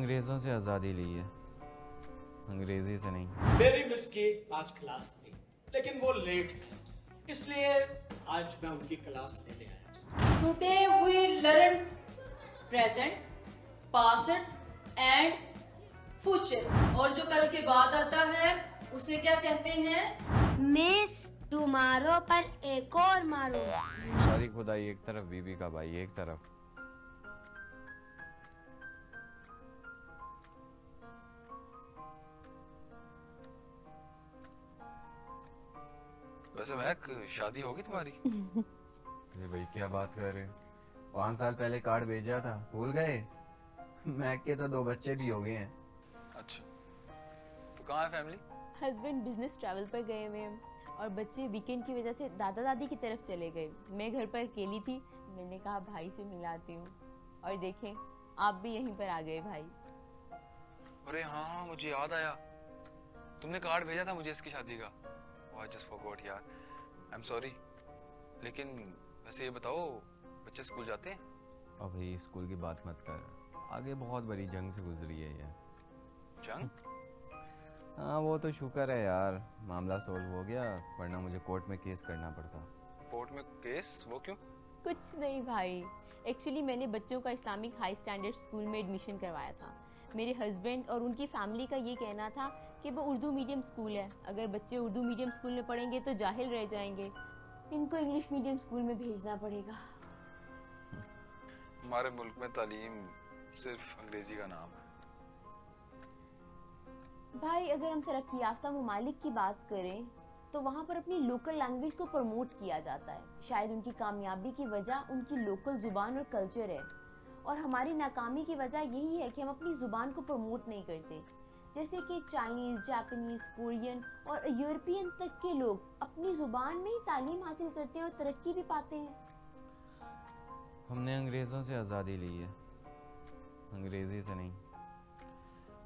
अंग्रेज़ों से आज़ादी ली है, अंग्रेज़ी से नहीं। मेरी मिस की आज क्लास थी, लेकिन वो लेट है, इसलिए आज मैं उनकी क्लास लेने आया। Today we learn present, past and future. और जो कल के बाद आता है उसे क्या कहते हैं? मिस टुमारो पर एक और मारो। सारी खुदाई एक तरफ, बीबी का भाई एक तरफ। वैसे महक, शादी होगी तुम्हारी? अरे भाई क्या बात कर रहे हो? 5 साल पहले कार्ड भेजा था, भूल गए? मैक के तो 2 बच्चे भी हो गए हैं। अच्छा, तो कहाँ है फैमिली? हस्बैंड बिजनेस ट्रैवल पर गए हुए हैं और बच्चे वीकेंड की वजह से दादा दादी की तरफ चले गए। मैं घर पर अकेली थी, मैंने कहा भाई से मिलाती हूँ, और देखें आप भी यहीं पर आ गए भाई। अरे हाँ, मुझे याद आया, तुमने कार्ड भेजा था मुझे इसकी शादी का। आई जस्ट फॉरगॉट यार, आई एम सॉरी। लेकिन वैसे ये बताओ, बच्चे स्कूल जाते हैं? और भाई स्कूल की बात मत कर, आगे बहुत बड़ी जंग से गुजरी है ये। जंग? हाँ वो तो शुक्र है यार, मामला सोल्व हो गया, वरना मुझे कोर्ट में केस करना पड़ता। कोर्ट में केस? वो क्यों? कुछ नहीं भाई, एक्चुअली मैंने बच्चों का इस्लामिक हाई स्टैंडर्ड स्कूल में एडमिशन करवाया था। मेरे हस्बैंड और उनकी फैमिली का ये कहना था कि वो उर्दू मीडियम स्कूल है, अगर बच्चे उर्दू मीडियम स्कूल में पढ़ेंगे तो जाहिल रह जाएंगे, इनको इंग्लिश मीडियम स्कूल में भेजना पड़ेगा। हमारे मुल्क में तालीम सिर्फ अंग्रेजी का नाम है। भाई अगर हम तरक्की याफ्ता ममालिक की बात करें तो वहाँ पर अपनी लोकल लैंग्वेज को प्रमोट किया जाता है। शायद उनकी कामयाबी की वजह उनकी लोकल जुबान और कल्चर है, और हमारी नाकामी की वजह यही है कि हम अपनी जुबान को प्रमोट नहीं करते। जैसे कि चाइनीज़, जापानीज़, कोरियन और यूरोपियन तक के लोग अपनी जुबान में ही तालीम हासिल करते हैं और तरक्की भी पाते हैं। हमने अंग्रेज़ों से आज़ादी ली है, अंग्रेज़ी से नहीं।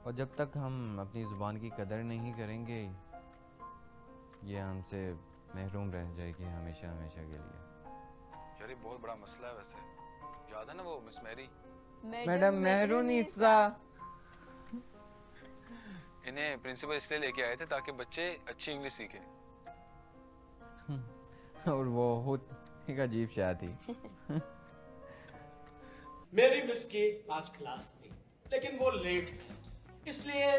और जब तक हम अपनी ज़ुबान की कदर नहीं करेंगे, ये हमसे महरूम रह जाएगी हमेशा हमेशा के लिए। यार ये बहुत बड़ा मसला है वैसे। याद है ना वो मिस मैरी? मैडम मेहरुनिसा। इन्हें प्रिंसिपल इसलिए लेके आए थे ताकि बच्चे अच्छी इंग्लिश सीखें। और वो खुद एक अजीब शाह थी। मेरी मिस की आज क्लास थी, लेकिन वो लेट है, इसलिए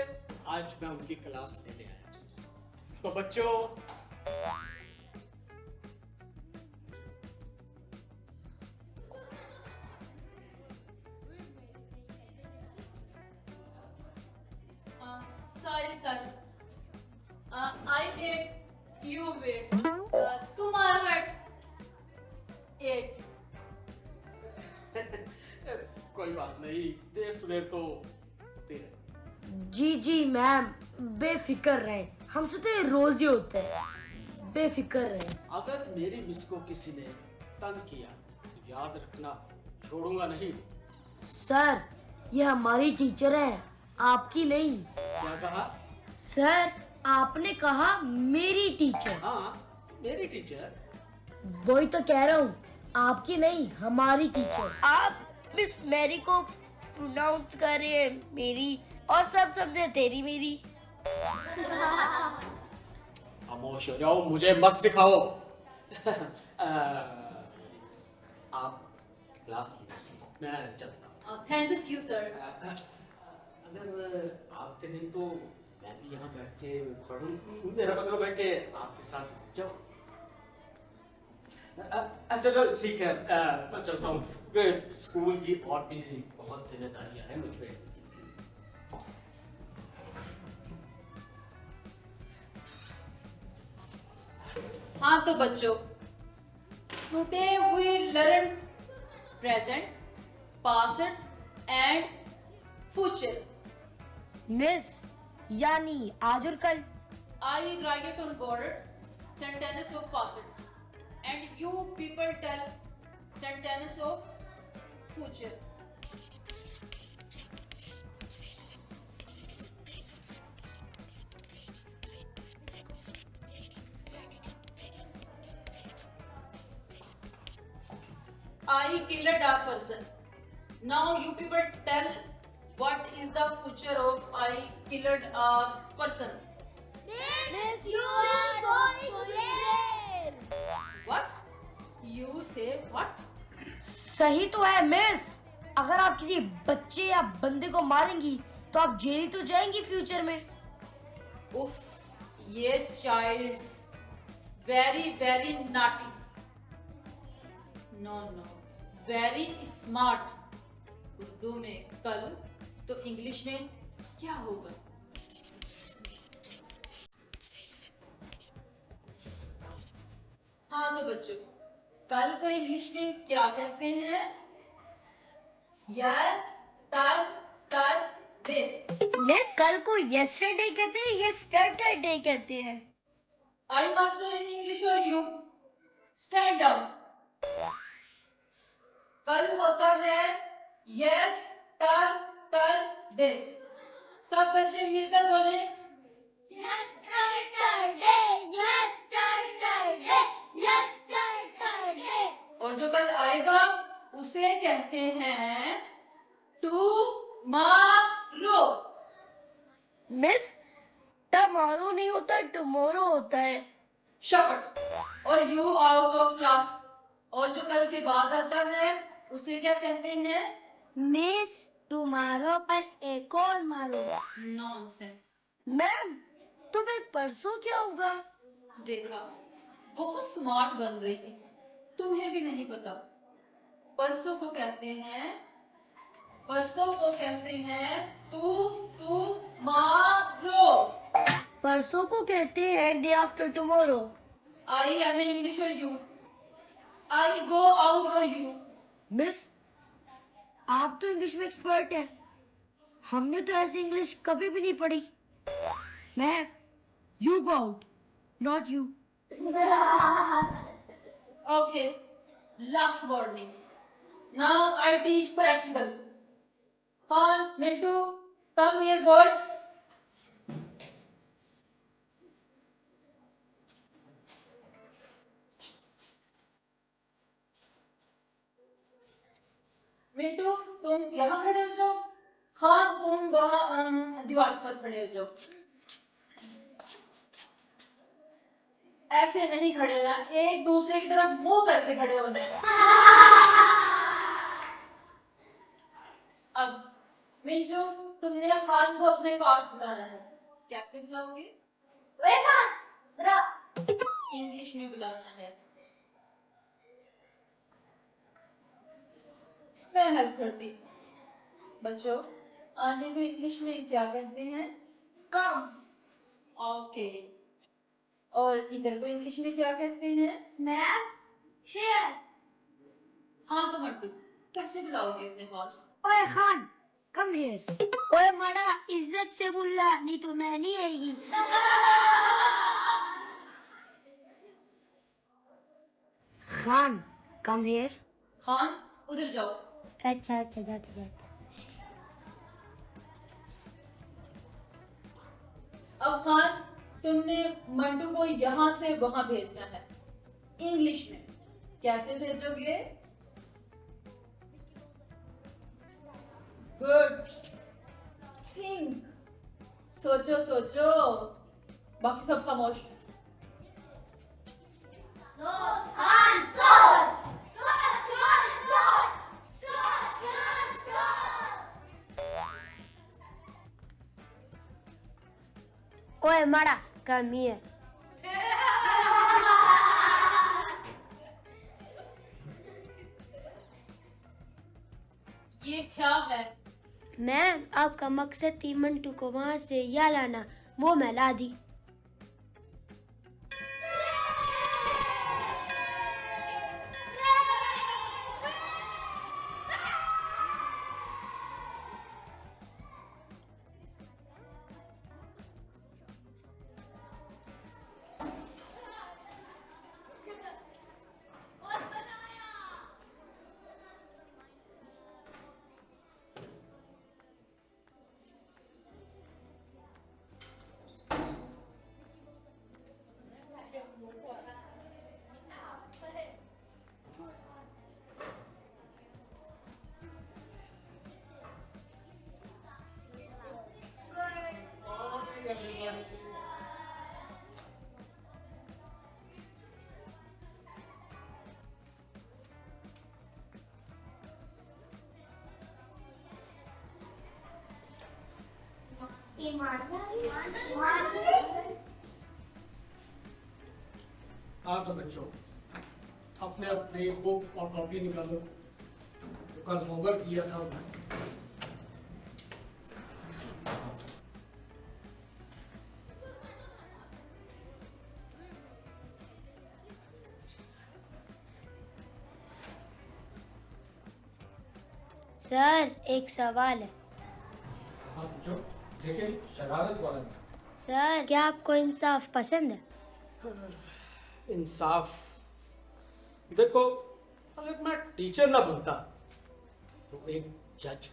आज मैं उनकी क्लास लेने आया। तो बच्चों, Sorry sir, I ate, you wait. Tomorrow at 8. कोई बात नहीं, देर सुबह तो होती है। जी मैम, बेफिक्र रहें, हमसे तो ये रोज ही होता है, बेफिक्र रहें। अगर मेरी मिस को किसी ने तंग किया तो याद रखना, छोड़ूंगा नहीं। सर ये हमारी टीचर है, आपकी नहीं। क्या कहा? सर आपने कहा मेरी टीचर। हाँ, मेरी टीचर। वही तो कह रहा हूँ, आपकी नहीं हमारी टीचर। आप मिस मैरी को प्रोनाउंस कर रहे हैं मेरी, और सब समझे तेरी मेरी। खामोश हो जाओ, मुझे मत सिखाओ। आप क्लास लीजिए, मैं चलता हूँ। Thanks you sir. अगर आप कहें तो मैं भी यहाँ बैठ के पढ़ूं, मेरा मतलब है कि आपके साथ जाओ। अच्छा चलो ठीक है, मैं चलता हूँ, क्योंकि स्कूल की और भी बहुत जिम्मेदारियां हैं मुझ पे। हाँ तो बच्चों, Today we learn present, past and future. Miss यानी आज और कल। I write it on board sentence of past, and you people tell sentence of future. I killed a person. Now you people tell What is the future of I killed a person? Miss, you are going there. What? You say what? सही तो है miss. अगर आप किसी बच्चे या बंदे को मारेंगी तो आप जेल ही तो जाएंगी फ्यूचर में। उफ, ये childs very very naughty. No no, very smart. Urdu में कल तो इंग्लिश में क्या होगा? हाँ तो बच्चों, कल को इंग्लिश में क्या कहते हैं? यस, कल, कल, दिन। मिस कल को यस्टरडे कहते हैं या सैटरडे कहते हैं? आई मास्टर इन इंग्लिश और यू स्टैंड डाउन। कल होता है यस, कल, कल, दिन। सब बच्चे मिलकर बोले Yesterday, yesterday, yesterday. और जो कल आएगा उसे कहते हैं टुमारो। मिस टमारो नहीं होता, टुमारो होता है। शॉर्ट। और यू आउट ऑफ क्लास। और जो कल के बाद आता है उसे क्या कहते हैं? मिस, तुम्हारो पर एक और मारो। नॉनसेंस। मैम तो फिर परसों क्या होगा? देखा, बहुत स्मार्ट बन रही थी, तुम्हें भी नहीं पता। परसों को कहते हैं, परसों को कहते हैं तू मारो। परसों को कहते हैं day after tomorrow. I am in English और यू, आई गो आउट और यू। मिस आप तो इंग्लिश में एक्सपर्ट हैं, हमने तो ऐसी इंग्लिश कभी भी नहीं पढ़ी। मैं you go out, not you. Okay, last warning. Now I teach practical. Khan, Mintu, come here, boy. Mintu, तुम यहाँ खड़े हो जाओ। खान, तुम वहाँ दीवार के साथ खड़े हो जाओ। ऐसे नहीं खड़े होना, एक दूसरे की तरफ मुंह करके खड़े होना है। अब मिंटू, तुमने खान को अपने पास बुलाना है। कैसे बुलाओगे? इंग्लिश में बुलाना है। मैं हेल्प करती हूँ। बच्चों, आने को इंग्लिश में क्या कहते हैं? कम। ओके। और इधर को इंग्लिश में क्या कहते हैं? Ma'am here. हाँ तो मट्टू, कैसे बुलाओगे अपने पास? ओए खान कम हियर। ओए मड़ा इज्जत से बोलना, नहीं तो मैं नहीं आएगी। Khan come here. खान, उधर जाओ। अच्छा अच्छा जाते जाते। अब खान, तुमने मंटू को यहाँ से वहां भेजना है इंग्लिश में। कैसे भेजोगे? गुड थिंक, सोचो सोचो। बाकी सब खामोश। सोच खान सोच, सोच खान सोच, सोच खान सोच। ओए मड़ा कम हियर। ये क्या है? मैम आपका मकसद थी मंटू को वहां से या लाना, वो मैं ला दी। हाँ तो बच्चों, अपने अपने बुक और कॉपी निकालो। तो कल होमवर्क किया था उन्होंने। सर एक सवाल है। हाँ बच्चों, लेकिन शरारत वाला नहीं। सर क्या आपको इंसाफ पसंद है? इंसाफ, देखो अगर मैं टीचर ना बनता तो एक जज,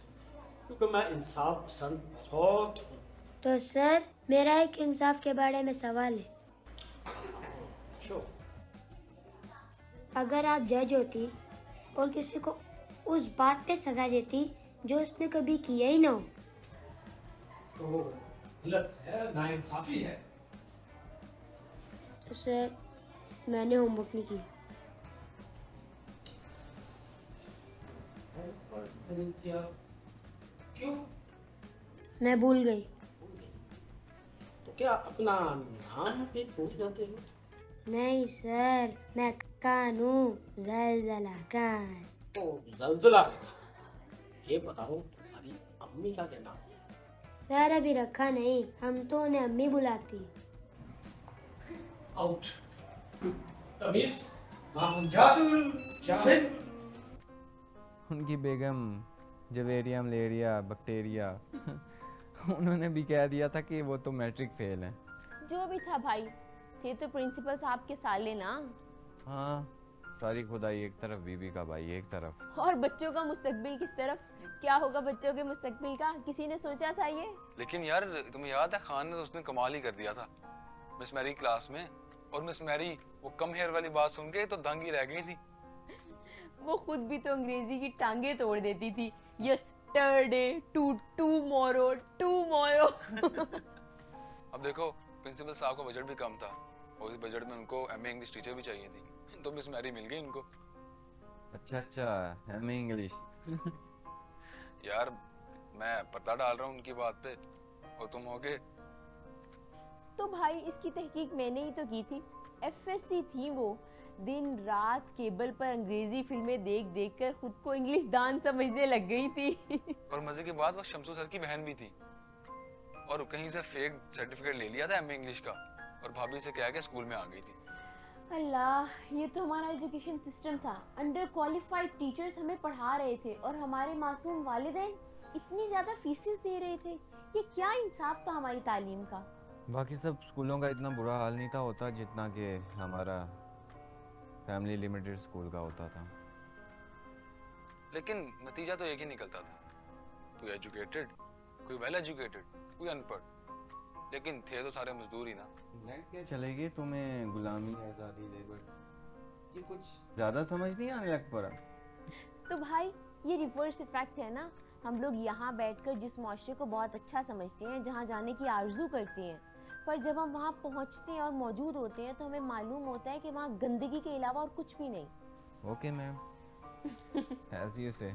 क्योंकि मैं इंसाफ पसंद बहुत हूँ। तो सर मेरा एक इंसाफ के बारे में सवाल है। बच्चों, अगर आप जज होती और किसी को उस बात पे सजा देती जो उसने कभी किया ही ना हो, तो वो गलत है, नाइंसाफी है। तो सर मैंने होमवर्क नहीं किया। मैंने किया, क्यों? मैं भूल गई। तो क्या अपना नाम भी भूल जाते हो? नहीं सर, मैं कानू जलजला कान। तो जलजला, ये बताओ तुम्हारी अम्मी का क्या नाम है? सर अभी रखा नहीं, हम तो उन्हें अम्मी बुलाती हैं। आउट। तमीज, जाहिद। उनकी बेगम जवेरिया मलेरिया बैक्टीरिया उन्होंने भी कह दिया था कि वो तो मैट्रिक फेल है। जो भी था भाई, थे तो प्रिंसिपल साहब के साले ना। हाँ, सारी खुदाई एक तरफ, बीबी का भाई एक तरफ। और बच्चों का मुस्तकबिल किस तरफ? क्या होगा बच्चों के मुस्तकबिल का? किसी ने सोचा था ये? लेकिन यार तुम्हें याद है खान ने तो उसने कमाल ही कर दिया था मिस मैरी क्लास में। और मिस मैरी वो कम हेयर वाली बात सुन के तो दंग ही रह गई थी। वो खुद भी तो अंग्रेजी की टांगे तोड़ देती थी। Yesterday to tomorrow tomorrow. अब देखो प्रिंसिपल साहब का बजट भी कम था और इस बजट में उनको एमए इंग्लिश टीचर भी चाहिए थी, तो मिस मैरी मिल गई उनको। अच्छा एमए इंग्लिश। यार मैं पर्दा डाल रहा हूँ उनकी बात पे और तुम हो गए। तो भाई इसकी तहकीक मैंने ही तो की थी। एफएससी थी वो, दिन रात केबल पर अंग्रेजी फिल्में देख देख कर खुद को इंग्लिश दान समझने लग गई थी। और मजे की बात वो शमसू सर की बहन भी थी और कहीं से फेक सर्टिफिकेट ले लिया था एमए इंग्लिश का और भाभी से कह के स्कूल में आ गई थी। अल्लाह, ये तो हमारा एजुकेशन सिस्टम था। अंडर क्वालिफाइड टीचर्स हमें पढ़ा रहे थे और हमारे मासूम वालिदैन इतनी ज्यादा फीसें दे रहे थे। ये क्या इंसाफ था हमारी तालीम का। बाकी सब स्कूलों का इतना बुरा हाल नहीं था होता जितना कि हमारा फैमिली लिमिटेड स्कूल का होता था। लेकिन नतीजा तो एक ही निकलता था, कोई एजुकेटेड, कोई वेल एजुकेटेड, कोई अनपढ़, लेकिन थे तो सारे मजदूर ही ना। क्या चलेगी तुम्हें गुलामी आज़ादी लेबर, ये कुछ ज़्यादा समझ नहीं आने लग पड़ा। तो भाई ये रिवर्स इफेक्ट है ना। हम लोग यहाँ बैठकर जिस मुआशरे को बहुत अच्छा समझते हैं, जहाँ जाने की आरजू करते हैं, पर जब हम वहाँ पहुँचते हैं और मौजूद होते हैं तो हमें मालूम होता है कि वहाँ गंदगी के अलावा और कुछ भी नहीं। ओके मैम, एज यू से।